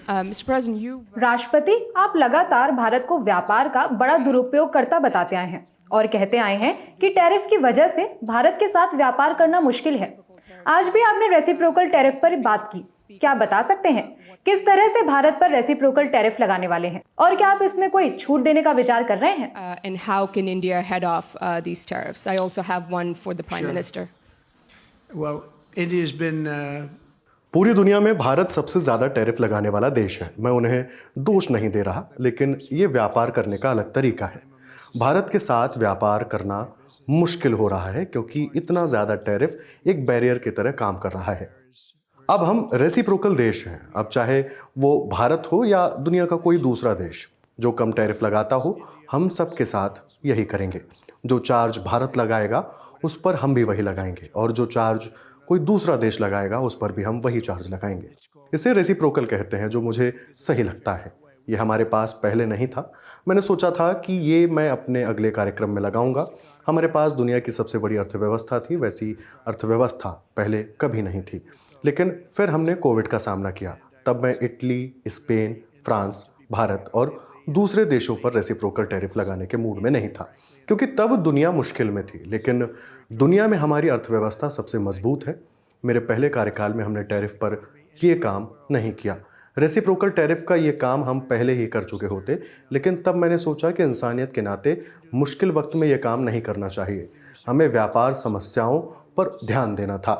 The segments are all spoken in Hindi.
Mr. President, you राष्ट्रपति, आप लगातार भारत को व्यापार का बड़ा दुरुपयोग करता बताते आए हैं और कहते आए हैं कि टैरिफ की वजह से भारत के साथ व्यापार करना मुश्किल है। आज भी आपने रेसिप्रोकल टैरिफ पर बात की। क्या बता सकते हैं किस तरह से भारत पर रेसिप्रोकल टैरिफ लगाने वाले हैं और क्या आप इसमें कोई छूट देने का विचार कर रहे हैं? and how can India head off these tariffs? I also have one for the Prime Minister. Well, India's been पूरी दुनिया में भारत सबसे ज़्यादा टैरिफ लगाने वाला देश है। मैं उन्हें दोष नहीं दे रहा, लेकिन ये व्यापार करने का अलग तरीका है। भारत के साथ व्यापार करना मुश्किल हो रहा है क्योंकि इतना ज़्यादा टैरिफ एक बैरियर की तरह काम कर रहा है। अब हम रेसिप्रोकल देश हैं। अब चाहे वो भारत हो या दुनिया का कोई दूसरा देश, जो कम टैरिफ लगाता हो, हम सब के साथ यही करेंगे। जो चार्ज भारत लगाएगा उस पर हम भी वही लगाएंगे और जो चार्ज कोई दूसरा देश लगाएगा उस पर भी हम वही चार्ज लगाएंगे। इसे रेसिप्रोकल कहते हैं, जो मुझे सही लगता है। ये हमारे पास पहले नहीं था। मैंने सोचा था कि ये मैं अपने अगले कार्यक्रम में लगाऊंगा। हमारे पास दुनिया की सबसे बड़ी अर्थव्यवस्था थी, वैसी अर्थव्यवस्था पहले कभी नहीं थी। लेकिन फिर हमने कोविड का सामना किया। तब मैं इटली, स्पेन, फ्रांस, भारत और दूसरे देशों पर रेसिप्रोकल टैरिफ लगाने के मूड में नहीं था, क्योंकि तब दुनिया मुश्किल में थी। लेकिन दुनिया में हमारी अर्थव्यवस्था सबसे मजबूत है। मेरे पहले कार्यकाल में हमने टैरिफ पर ये काम नहीं किया। रेसिप्रोकल टैरिफ का ये काम हम पहले ही कर चुके होते, लेकिन तब मैंने सोचा कि इंसानियत के नाते मुश्किल वक्त में ये काम नहीं करना चाहिए। हमें व्यापार समस्याओं पर ध्यान देना था।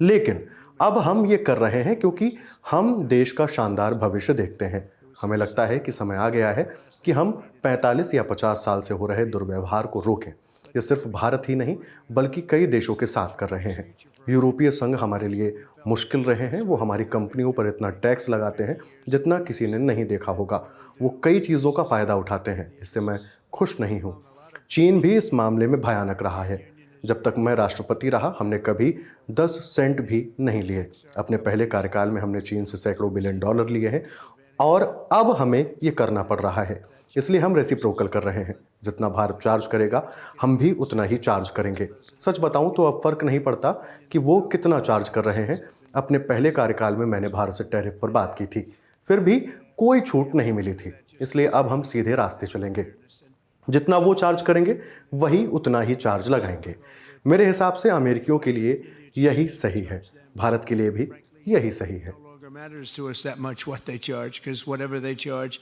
लेकिन अब हम ये कर रहे हैं क्योंकि हम देश का शानदार भविष्य देखते हैं। हमें लगता है कि समय आ गया है कि हम 45 या 50 साल से हो रहे दुर्व्यवहार को रोकें। ये सिर्फ भारत ही नहीं बल्कि कई देशों के साथ कर रहे हैं। यूरोपीय संघ हमारे लिए मुश्किल रहे हैं। वो हमारी कंपनियों पर इतना टैक्स लगाते हैं जितना किसी ने नहीं देखा होगा। वो कई चीज़ों का फ़ायदा उठाते हैं। इससे मैं खुश नहीं हूँ। चीन भी इस मामले में भयानक रहा है। जब तक मैं राष्ट्रपति रहा, हमने कभी 10 सेंट भी नहीं लिए। अपने पहले कार्यकाल में हमने चीन से सैकड़ों बिलियन डॉलर लिए हैं और अब हमें ये करना पड़ रहा है। इसलिए हम रेसिप्रोकल कर रहे हैं। जितना भारत चार्ज करेगा हम भी उतना ही चार्ज करेंगे। सच बताऊं तो अब फर्क नहीं पड़ता कि वो कितना चार्ज कर रहे हैं। अपने पहले कार्यकाल में मैंने भारत से टैरिफ पर बात की थी, फिर भी कोई छूट नहीं मिली थी। इसलिए अब हम सीधे रास्ते चलेंगे। जितना वो चार्ज करेंगे वही उतना ही चार्ज लगाएंगे। मेरे हिसाब से अमेरिकियों के लिए यही सही है, भारत के लिए भी यही सही है। matters to us that much what they charge, because whatever they charge,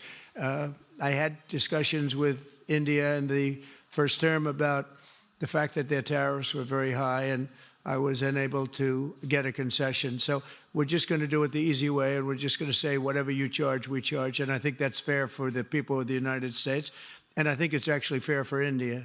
I had discussions with India in the first term about the fact that their tariffs were very high, and I was unable to get a concession. So we're just going to do it the easy way, and we're just going to say whatever you charge, we charge, and I think that's fair for the people of the United States, and I think it's actually fair for India.